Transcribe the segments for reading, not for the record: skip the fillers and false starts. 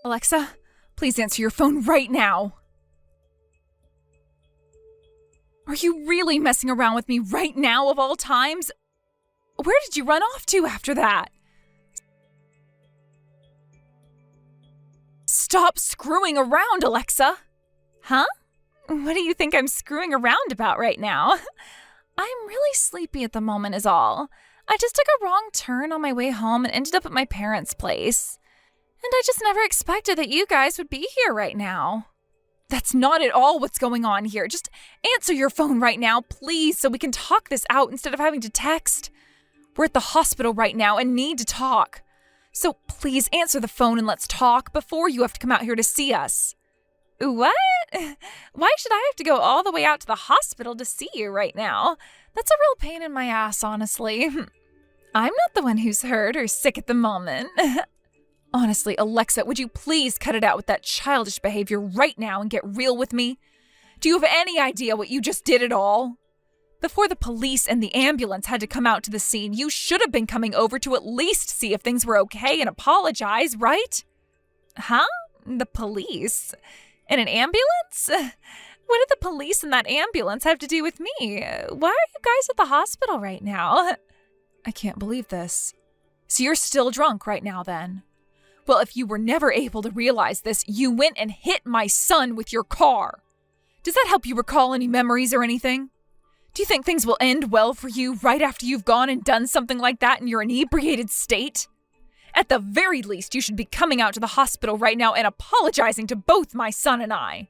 Alexa, please answer your phone right now. Are you really messing around with me right now of all times? Where did you run off to after that? Stop screwing around, Alexa! Huh? What do you think I'm screwing around about right now? I'm really sleepy at the moment is all. I just took a wrong turn on my way home and ended up at my parents' place. And I just never expected that you guys would be here right now. That's not at all what's going on here. Just answer your phone right now, please, so we can talk this out instead of having to text. We're at the hospital right now and need to talk. So please answer the phone and let's talk before you have to come out here to see us. What? Why should I have to go all the way out to the hospital to see you right now? That's a real pain in my ass, honestly. I'm not the one who's hurt or sick at the moment. Honestly, Alexa, would you please cut it out with that childish behavior right now and get real with me? Do you have any idea what you just did at all? Before the police and the ambulance had to come out to the scene, you should have been coming over to at least see if things were okay and apologize, right? Huh? The police? In an ambulance? What did the police and that ambulance have to do with me? Why are you guys at the hospital right now? I can't believe this. So you're still drunk right now then? Well, if you were never able to realize this, you went and hit my son with your car. Does that help you recall any memories or anything? Do you think things will end well for you right after you've gone and done something like that in your inebriated state? At the very least, you should be coming out to the hospital right now and apologizing to both my son and I.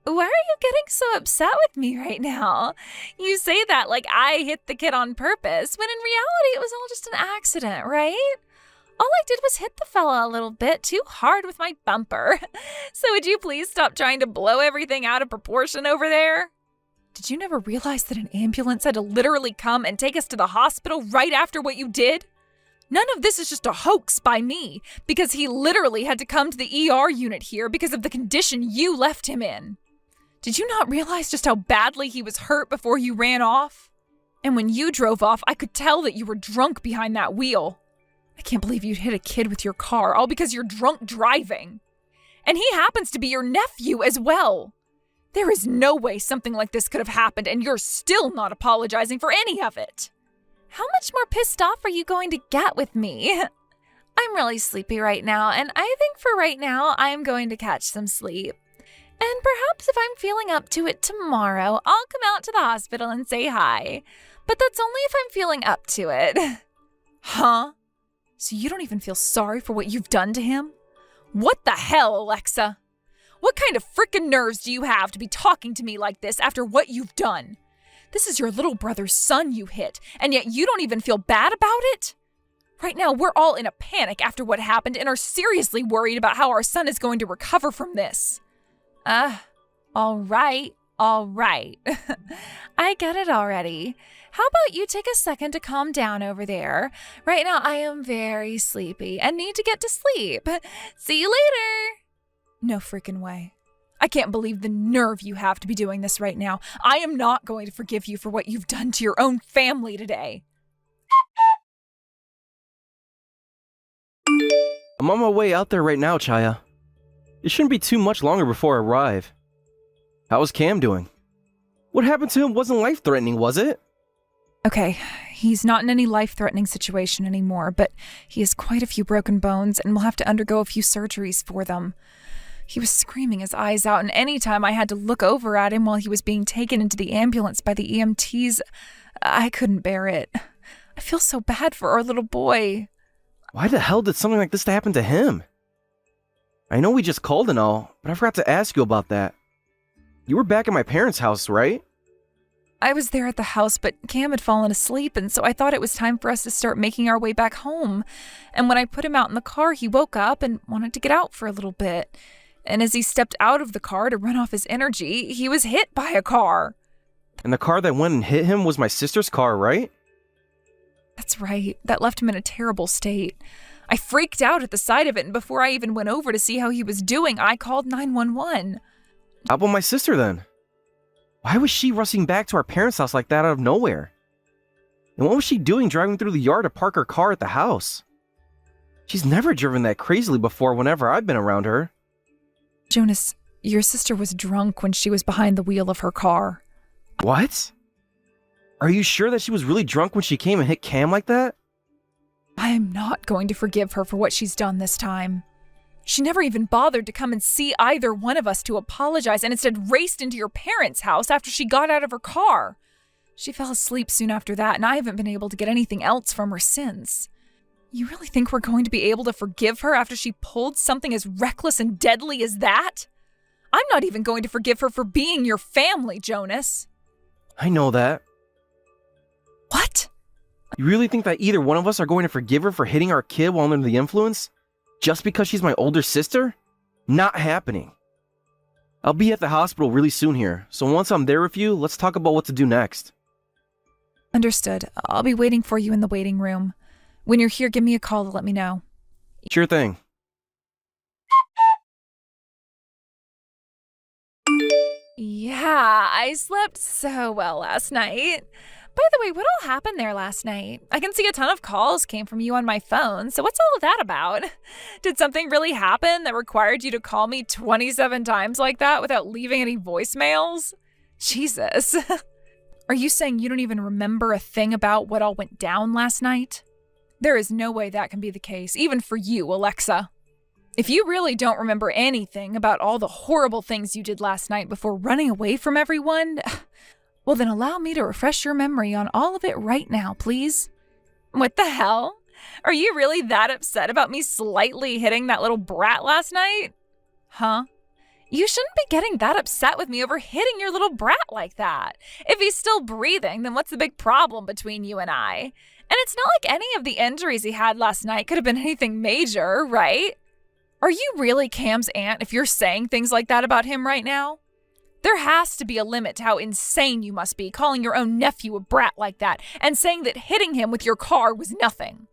Why are you getting so upset with me right now? You say that like I hit the kid on purpose, when in reality it was all just an accident, right? All I did was hit the fella a little bit too hard with my bumper. So would you please stop trying to blow everything out of proportion over there? Did you never realize that an ambulance had to literally come and take us to the hospital right after what you did? None of this is just a hoax by me, because he literally had to come to the ER unit here because of the condition you left him in. Did you not realize just how badly he was hurt before you ran off? And when you drove off, I could tell that you were drunk behind that wheel. I can't believe you'd hit a kid with your car, all because you're drunk driving. And he happens to be your nephew as well. There is no way something like this could have happened, and you're still not apologizing for any of it. How much more pissed off are you going to get with me? I'm really sleepy right now, and I think for right now, I'm going to catch some sleep. And perhaps if I'm feeling up to it tomorrow, I'll come out to the hospital and say hi. But that's only if I'm feeling up to it. Huh? So you don't even feel sorry for what you've done to him? What the hell, Alexa? What kind of frickin' nerves do you have to be talking to me like this after what you've done? This is your little brother's son you hit, and yet you don't even feel bad about it? Right now, we're all in a panic after what happened and are seriously worried about how our son is going to recover from this. All right. I get it already. How about you take a second to calm down over there? Right now, I am very sleepy and need to get to sleep. See you later. No freaking way. I can't believe the nerve you have to be doing this right now. I am not going to forgive you for what you've done to your own family today. I'm on my way out there right now, Chaya. It shouldn't be too much longer before I arrive. How is Cam doing? What happened to him wasn't life-threatening, was it? Okay, he's not in any life-threatening situation anymore, but he has quite a few broken bones and will have to undergo a few surgeries for them. He was screaming his eyes out, and any time I had to look over at him while he was being taken into the ambulance by the EMTs, I couldn't bear it. I feel so bad for our little boy. Why the hell did something like this happen to him? I know we just called and all, but I forgot to ask you about that. You were back at my parents' house, right? I was there at the house, but Cam had fallen asleep, and so I thought it was time for us to start making our way back home. And when I put him out in the car, he woke up and wanted to get out for a little bit. And as he stepped out of the car to run off his energy, he was hit by a car. And the car that went and hit him was my sister's car, right? That's right. That left him in a terrible state. I freaked out at the sight of it, and before I even went over to see how he was doing, I called 911. How about my sister then? Why was she rushing back to our parents' house like that out of nowhere? And what was she doing driving through the yard to park her car at the house? She's never driven that crazily before whenever I've been around her. Jonas, your sister was drunk when she was behind the wheel of her car. What? Are you sure that she was really drunk when she came and hit Cam like that? I am not going to forgive her for what she's done this time. She never even bothered to come and see either one of us to apologize and instead raced into your parents' house after she got out of her car. She fell asleep soon after that, and I haven't been able to get anything else from her since. You really think we're going to be able to forgive her after she pulled something as reckless and deadly as that? I'm not even going to forgive her for being your family, Jonas. I know that. What? You really think that either one of us are going to forgive her for hitting our kid while under the influence? Just because she's my older sister? Not happening. I'll be at the hospital really soon here, so once I'm there with you, let's talk about what to do next. Understood. I'll be waiting for you in the waiting room. When you're here, give me a call to let me know. Sure thing. Yeah, I slept so well last night. By the way, what all happened there last night? I can see a ton of calls came from you on my phone, so what's all of that about? Did something really happen that required you to call me 27 times like that without leaving any voicemails? Jesus. Are you saying you don't even remember a thing about what all went down last night? There is no way that can be the case, even for you, Alexa. If you really don't remember anything about all the horrible things you did last night before running away from everyone, well then allow me to refresh your memory on all of it right now, please. What the hell? Are you really that upset about me slightly hitting that little brat last night? Huh? You shouldn't be getting that upset with me over hitting your little brat like that. If he's still breathing, then what's the big problem between you and I? And it's not like any of the injuries he had last night could have been anything major, right? Are you really Cam's aunt if you're saying things like that about him right now? There has to be a limit to how insane you must be calling your own nephew a brat like that and saying that hitting him with your car was nothing.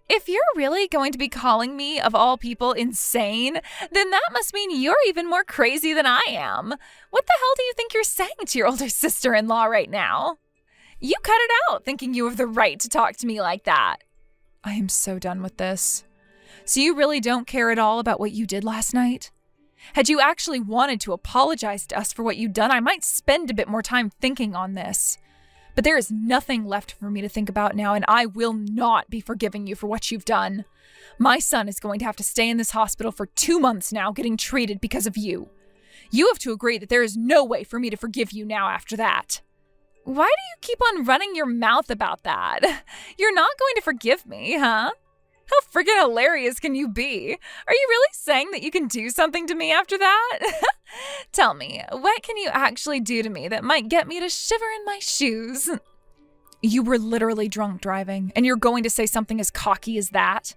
If you're really going to be calling me, of all people, insane, then that must mean you're even more crazy than I am. What the hell do you think you're saying to your older sister-in-law right now? You cut it out thinking you have the right to talk to me like that. I am so done with this. So you really don't care at all about what you did last night? Had you actually wanted to apologize to us for what you'd done, I might spend a bit more time thinking on this. But there is nothing left for me to think about now, and I will not be forgiving you for what you've done. My son is going to have to stay in this hospital for 2 months now getting treated because of you. You have to agree that there is no way for me to forgive you now after that. Why do you keep on running your mouth about that? You're not going to forgive me, huh? How friggin' hilarious can you be? Are you really saying that you can do something to me after that? Tell me, what can you actually do to me that might get me to shiver in my shoes? You were literally drunk driving, and you're going to say something as cocky as that?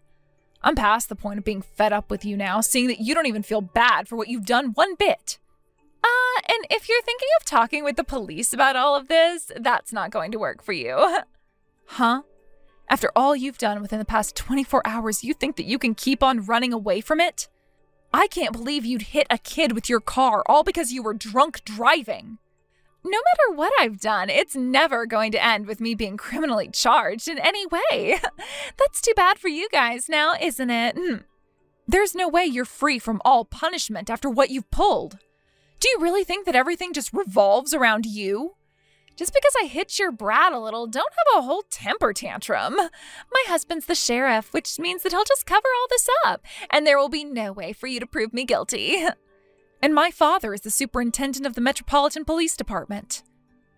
I'm past the point of being fed up with you now, seeing that you don't even feel bad for what you've done one bit. And if you're thinking of talking with the police about all of this, that's not going to work for you. Huh? After all you've done within the past 24 hours, you think that you can keep on running away from it? I can't believe you'd hit a kid with your car all because you were drunk driving. No matter what I've done, it's never going to end with me being criminally charged in any way. That's too bad for you guys now, isn't it? There's no way you're free from all punishment after what you've pulled. Do you really think that everything just revolves around you? Just because I hit your brat a little, don't have a whole temper tantrum. My husband's the sheriff, which means that he'll just cover all this up, and there will be no way for you to prove me guilty. And my father is the superintendent of the Metropolitan Police Department.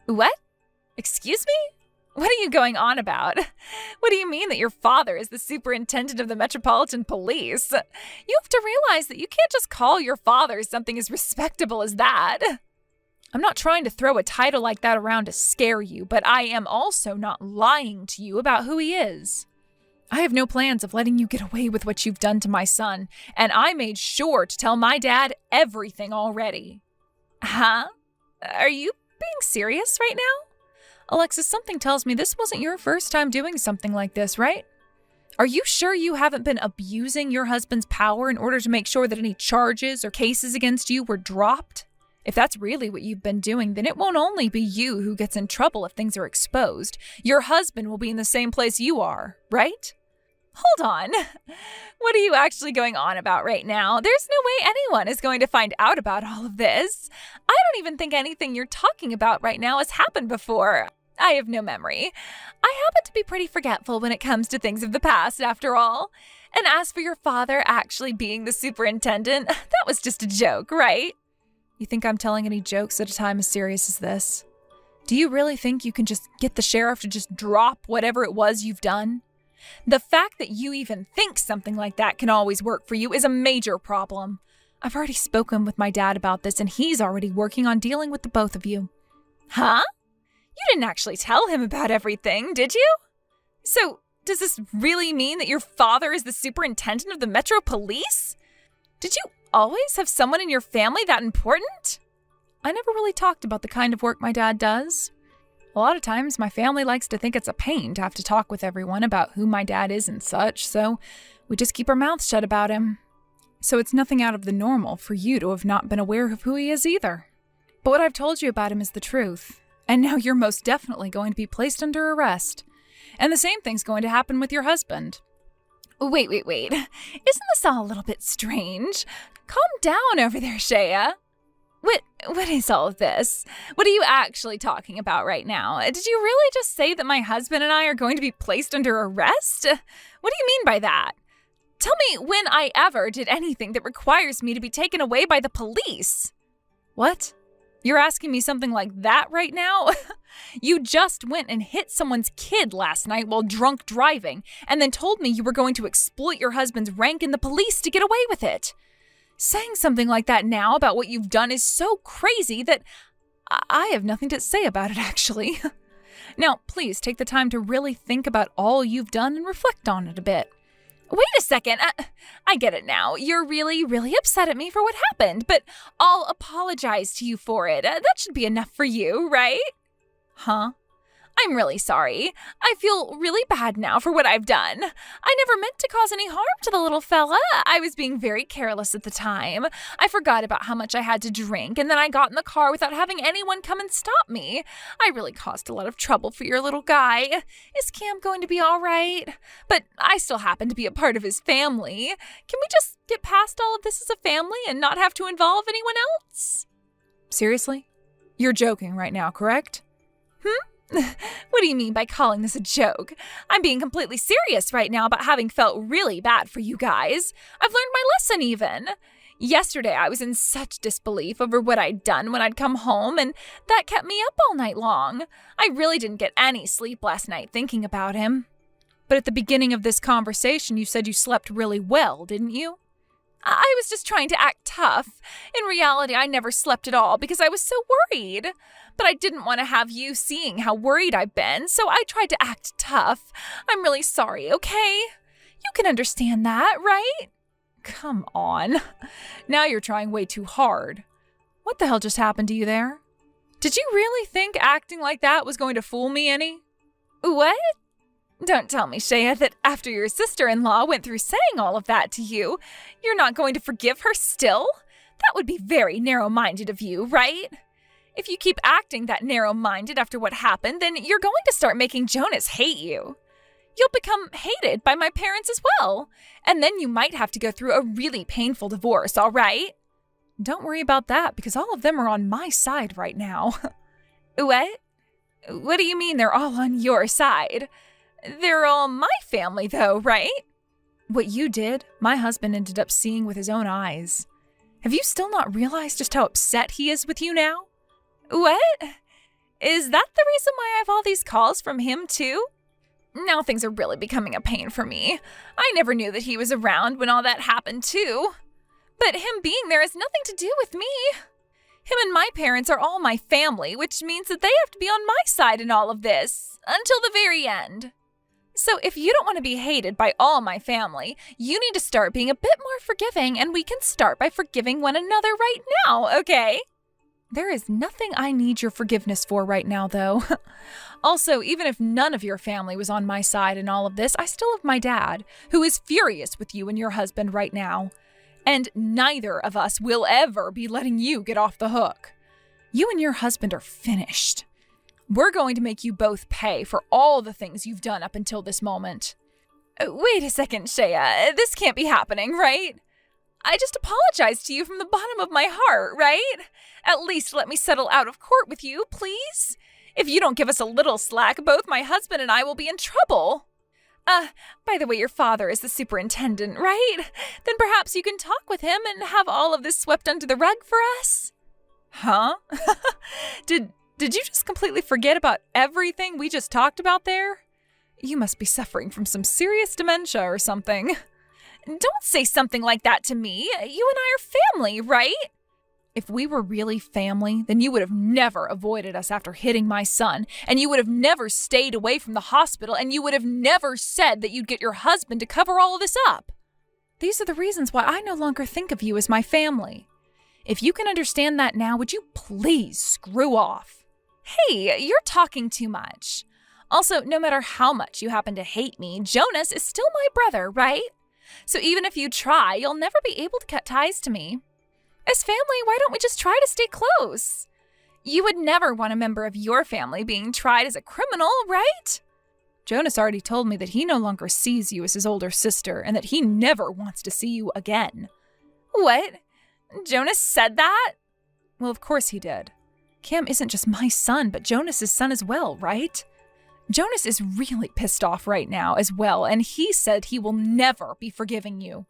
What? Excuse me? What are you going on about? What do you mean that your father is the superintendent of the Metropolitan Police? You have to realize that you can't just call your father something as respectable as that. I'm not trying to throw a title like that around to scare you, but I am also not lying to you about who he is. I have no plans of letting you get away with what you've done to my son, and I made sure to tell my dad everything already. Huh? Are you being serious right now? Alexis, something tells me this wasn't your first time doing something like this, right? Are you sure you haven't been abusing your husband's power in order to make sure that any charges or cases against you were dropped? If that's really what you've been doing, then it won't only be you who gets in trouble if things are exposed. Your husband will be in the same place you are, right? Hold on. What are you actually going on about right now? There's no way anyone is going to find out about all of this. I don't even think anything you're talking about right now has happened before. I have no memory. I happen to be pretty forgetful when it comes to things of the past, after all. And as for your father actually being the superintendent, that was just a joke, right? You think I'm telling any jokes at a time as serious as this? Do you really think you can just get the sheriff to just drop whatever it was you've done? The fact that you even think something like that can always work for you is a major problem. I've already spoken with my dad about this, and he's already working on dealing with the both of you. Huh? You didn't actually tell him about everything, did you? So, does this really mean that your father is the superintendent of the Metro Police? Did you always have someone in your family that important? I never really talked about the kind of work my dad does. A lot of times, my family likes to think it's a pain to have to talk with everyone about who my dad is and such, so we just keep our mouths shut about him. So it's nothing out of the normal for you to have not been aware of who he is either. But what I've told you about him is the truth, and now you're most definitely going to be placed under arrest. And the same thing's going to happen with your husband. Wait. Isn't this all a little bit strange? Calm down over there, Shea. What is all of this? What are you actually talking about right now? Did you really just say that my husband and I are going to be placed under arrest? What do you mean by that? Tell me when I ever did anything that requires me to be taken away by the police. What? You're asking me something like that right now? You just went and hit someone's kid last night while drunk driving, and then told me you were going to exploit your husband's rank in the police to get away with it. Saying something like that now about what you've done is so crazy that I have nothing to say about it, actually. Now, please take the time to really think about all you've done and reflect on it a bit. Wait a second. I get it now. You're really, really upset at me for what happened, but I'll apologize to you for it. That should be enough for you, right? Huh? I'm really sorry. I feel really bad now for what I've done. I never meant to cause any harm to the little fella. I was being very careless at the time. I forgot about how much I had to drink, and then I got in the car without having anyone come and stop me. I really caused a lot of trouble for your little guy. Is Cam going to be all right? But I still happen to be a part of his family. Can we just get past all of this as a family and not have to involve anyone else? Seriously? You're joking right now, correct? What do you mean by calling this a joke? I'm being completely serious right now about having felt really bad for you guys. I've learned my lesson even. Yesterday, I was in such disbelief over what I'd done when I'd come home, and that kept me up all night long. I really didn't get any sleep last night thinking about him. But at the beginning of this conversation, you said you slept really well, didn't you? I was just trying to act tough. In reality, I never slept at all because I was so worried. But I didn't want to have you seeing how worried I've been, so I tried to act tough. I'm really sorry, okay? You can understand that, right? Come on. Now you're trying way too hard. What the hell just happened to you there? Did you really think acting like that was going to fool me any? What? Don't tell me, Shea, that after your sister-in-law went through saying all of that to you, you're not going to forgive her still? That would be very narrow-minded of you, right? If you keep acting that narrow-minded after what happened, then you're going to start making Jonas hate you. You'll become hated by my parents as well, and then you might have to go through a really painful divorce, all right? Don't worry about that, because all of them are on my side right now. What? What do you mean they're all on your side? They're all my family, though, right? What you did, my husband ended up seeing with his own eyes. Have you still not realized just how upset he is with you now? What? Is that the reason why I have all these calls from him, too? Now things are really becoming a pain for me. I never knew that he was around when all that happened, too. But him being there has nothing to do with me. Him and my parents are all my family, which means that they have to be on my side in all of this, until the very end. So if you don't want to be hated by all my family, you need to start being a bit more forgiving, and we can start by forgiving one another right now, okay? There is nothing I need your forgiveness for right now, though. Also, even if none of your family was on my side in all of this, I still have my dad, who is furious with you and your husband right now. And neither of us will ever be letting you get off the hook. You and your husband are finished. We're going to make you both pay for all the things you've done up until this moment. Wait a second, Shea. This can't be happening, right? I just apologized to you from the bottom of my heart, right? At least let me settle out of court with you, please. If you don't give us a little slack, both my husband and I will be in trouble. By the way, your father is the superintendent, right? Then perhaps you can talk with him and have all of this swept under the rug for us? Huh? Did you just completely forget about everything we just talked about there? You must be suffering from some serious dementia or something. Don't say something like that to me. You and I are family, right? If we were really family, then you would have never avoided us after hitting my son, and you would have never stayed away from the hospital, and you would have never said that you'd get your husband to cover all of this up. These are the reasons why I no longer think of you as my family. If you can understand that now, would you please screw off? Hey, you're talking too much. Also, no matter how much you happen to hate me, Jonas is still my brother, right? So even if you try, you'll never be able to cut ties to me. As family, why don't we just try to stay close? You would never want a member of your family being tried as a criminal, right? Jonas already told me that he no longer sees you as his older sister and that he never wants to see you again. What? Jonas said that? Well, of course he did. Cam isn't just my son, but Jonas's son as well, right? Jonas is really pissed off right now as well, and he said he will never be forgiving you.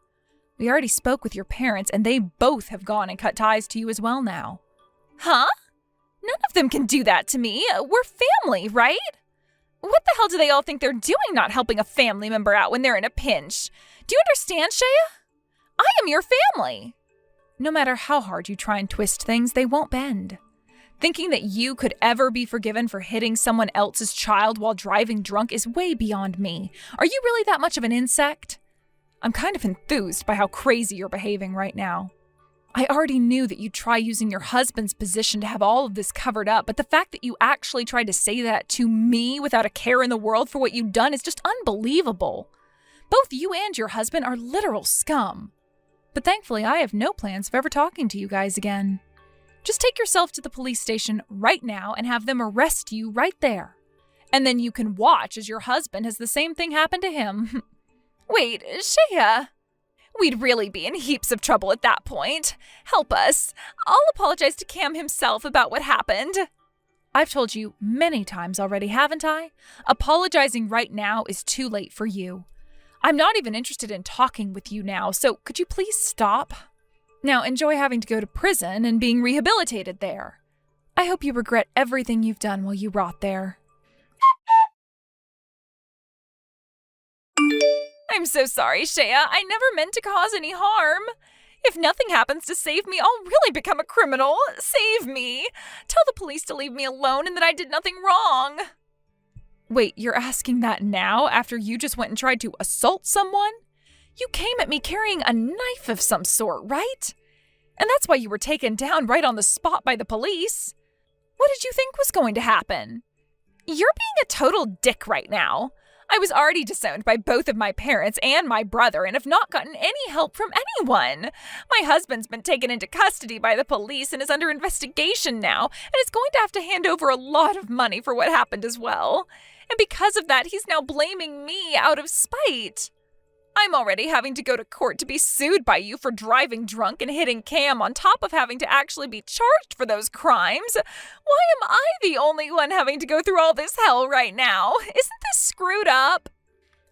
We already spoke with your parents, and they both have gone and cut ties to you as well now. Huh? None of them can do that to me. We're family, right? What the hell do they all think they're doing not helping a family member out when they're in a pinch? Do you understand, Shea? I am your family. No matter how hard you try and twist things, they won't bend. Thinking that you could ever be forgiven for hitting someone else's child while driving drunk is way beyond me. Are you really that much of an insect? I'm kind of enthused by how crazy you're behaving right now. I already knew that you'd try using your husband's position to have all of this covered up, but the fact that you actually tried to say that to me without a care in the world for what you've done is just unbelievable. Both you and your husband are literal scum. But thankfully, I have no plans of ever talking to you guys again. Just take yourself to the police station right now and have them arrest you right there. And then you can watch as your husband has the same thing happen to him. Wait, Shea. We'd really be in heaps of trouble at that point. Help us. I'll apologize to Cam himself about what happened. I've told you many times already, haven't I? Apologizing right now is too late for you. I'm not even interested in talking with you now, so could you please stop? Now enjoy having to go to prison and being rehabilitated there. I hope you regret everything you've done while you rot there. I'm so sorry, Shea. I never meant to cause any harm. If nothing happens to save me, I'll really become a criminal. Save me. Tell the police to leave me alone and that I did nothing wrong. Wait, you're asking that now after you just went and tried to assault someone? You came at me carrying a knife of some sort, right? And that's why you were taken down right on the spot by the police. What did you think was going to happen? You're being a total dick right now. I was already disowned by both of my parents and my brother and have not gotten any help from anyone. My husband's been taken into custody by the police and is under investigation now and is going to have to hand over a lot of money for what happened as well. And because of that, he's now blaming me out of spite. I'm already having to go to court to be sued by you for driving drunk and hitting Cam on top of having to actually be charged for those crimes. Why am I the only one having to go through all this hell right now? Isn't this screwed up?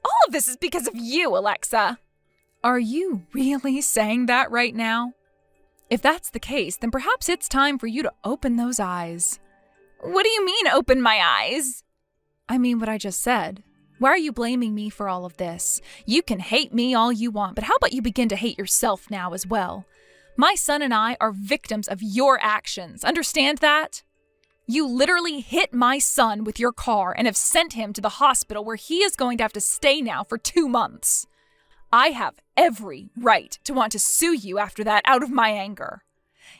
All of this is because of you, Alexa. Are you really saying that right now? If that's the case, then perhaps it's time for you to open those eyes. What do you mean, open my eyes? I mean what I just said. Why are you blaming me for all of this? You can hate me all you want, but how about you begin to hate yourself now as well? My son and I are victims of your actions. Understand that? You literally hit my son with your car and have sent him to the hospital where he is going to have to stay now for 2 months. I have every right to want to sue you after that out of my anger.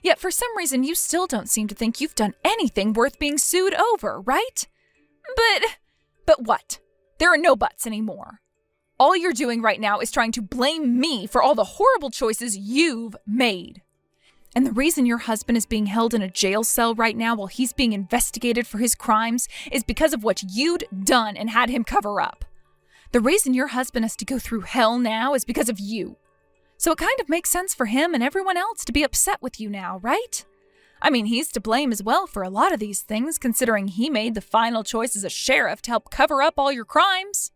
Yet for some reason you still don't seem to think you've done anything worth being sued over, right? But what? There are no buts anymore. All you're doing right now is trying to blame me for all the horrible choices you've made. And the reason your husband is being held in a jail cell right now while he's being investigated for his crimes is because of what you'd done and had him cover up. The reason your husband has to go through hell now is because of you. So it kind of makes sense for him and everyone else to be upset with you now, right? I mean, he's to blame as well for a lot of these things, considering he made the final choice as a sheriff to help cover up all your crimes.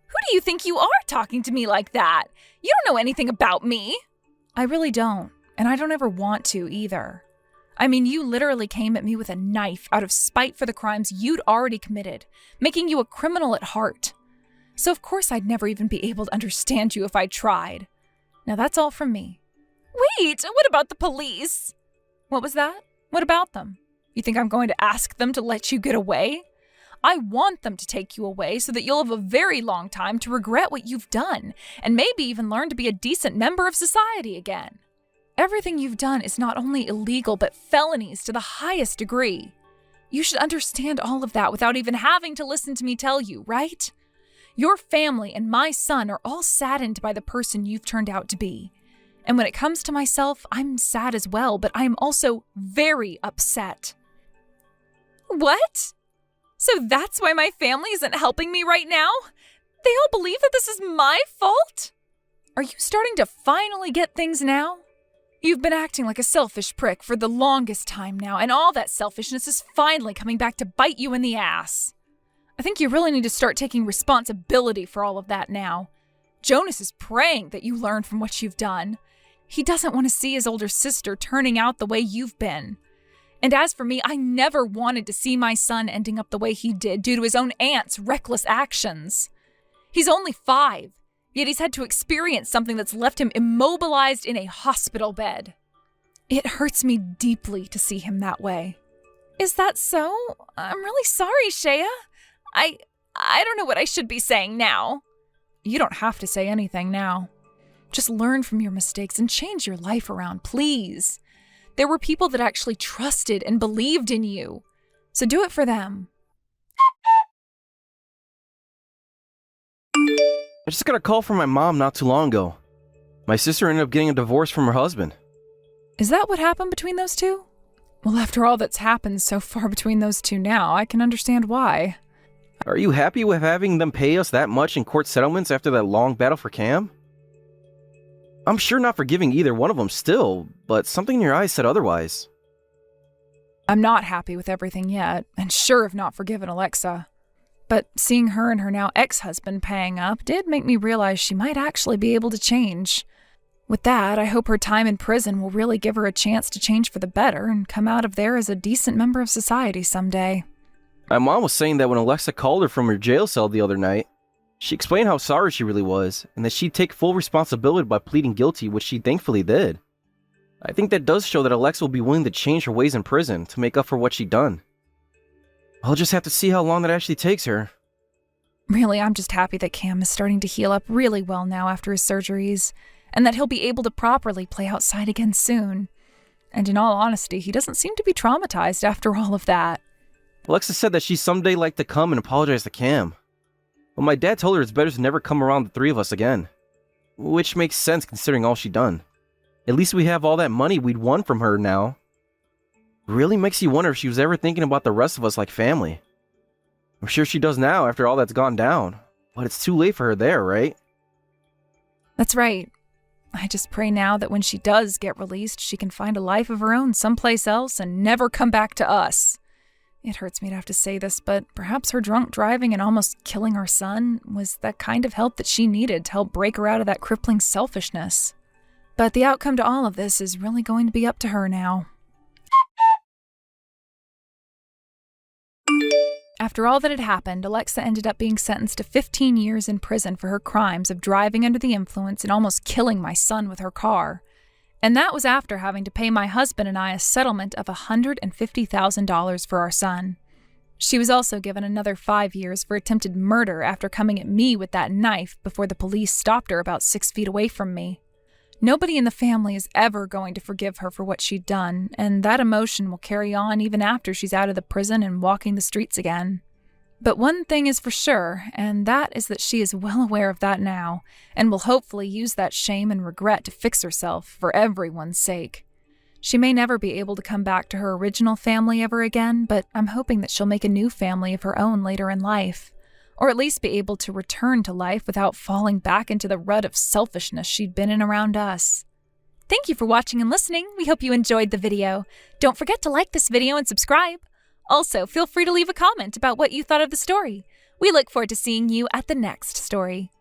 Who do you think you are talking to me like that? You don't know anything about me. I really don't, and I don't ever want to either. I mean, you literally came at me with a knife out of spite for the crimes you'd already committed, making you a criminal at heart. So of course I'd never even be able to understand you if I tried. Now that's all from me. Wait, what about the police? What was that? What about them? You think I'm going to ask them to let you get away? I want them to take you away so that you'll have a very long time to regret what you've done, and maybe even learn to be a decent member of society again. Everything you've done is not only illegal, but felonies to the highest degree. You should understand all of that without even having to listen to me tell you, right? Your family and my son are all saddened by the person you've turned out to be. And when it comes to myself, I'm sad as well, but I'm also very upset. What? So that's why my family isn't helping me right now? They all believe that this is my fault? Are you starting to finally get things now? You've been acting like a selfish prick for the longest time now, and all that selfishness is finally coming back to bite you in the ass. I think you really need to start taking responsibility for all of that now. Jonas is praying that you learn from what you've done. He doesn't want to see his older sister turning out the way you've been. And as for me, I never wanted to see my son ending up the way he did due to his own aunt's reckless actions. He's only 5, yet he's had to experience something that's left him immobilized in a hospital bed. It hurts me deeply to see him that way. Is that so? I'm really sorry, Shea. I don't know what I should be saying now. You don't have to say anything now. Just learn from your mistakes and change your life around, please. There were people that actually trusted and believed in you. So do it for them. I just got a call from my mom not too long ago. My sister ended up getting a divorce from her husband. Is that what happened between those two? Well, after all that's happened so far between those two now, I can understand why. Are you happy with having them pay us that much in court settlements after that long battle for Cam? I'm sure not forgiving either one of them still, but something in your eyes said otherwise. I'm not happy with everything yet, and sure have not forgiven Alexa. But seeing her and her now ex-husband paying up did make me realize she might actually be able to change. With that, I hope her time in prison will really give her a chance to change for the better and come out of there as a decent member of society someday. My mom was saying that when Alexa called her from her jail cell the other night, she explained how sorry she really was, and that she'd take full responsibility by pleading guilty, which she thankfully did. I think that does show that Alexa will be willing to change her ways in prison to make up for what she'd done. I'll just have to see how long that actually takes her. Really, I'm just happy that Cam is starting to heal up really well now after his surgeries, and that he'll be able to properly play outside again soon. And in all honesty, he doesn't seem to be traumatized after all of that. Alexa said that she'd someday like to come and apologize to Cam. But my dad told her it's better to never come around the three of us again. Which makes sense considering all she'd done. At least we have all that money we'd won from her now. Really makes you wonder if she was ever thinking about the rest of us like family. I'm sure she does now after all that's gone down. But it's too late for her there, right? That's right. I just pray now that when she does get released, she can find a life of her own someplace else and never come back to us. It hurts me to have to say this, but perhaps her drunk driving and almost killing our son was that kind of help that she needed to help break her out of that crippling selfishness. But the outcome to all of this is really going to be up to her now. After all that had happened, Alexa ended up being sentenced to 15 years in prison for her crimes of driving under the influence and almost killing my son with her car. And that was after having to pay my husband and I a settlement of $150,000 for our son. She was also given another 5 years for attempted murder after coming at me with that knife before the police stopped her about 6 feet away from me. Nobody in the family is ever going to forgive her for what she'd done, and that emotion will carry on even after she's out of the prison and walking the streets again. But one thing is for sure, and that is that she is well aware of that now, and will hopefully use that shame and regret to fix herself for everyone's sake. She may never be able to come back to her original family ever again, but I'm hoping that she'll make a new family of her own later in life. or at least be able to return to life without falling back into the rut of selfishness she'd been in around us. Thank you for watching and listening. We hope you enjoyed the video. Don't forget to like this video and subscribe. Also, feel free to leave a comment about what you thought of the story. We look forward to seeing you at the next story.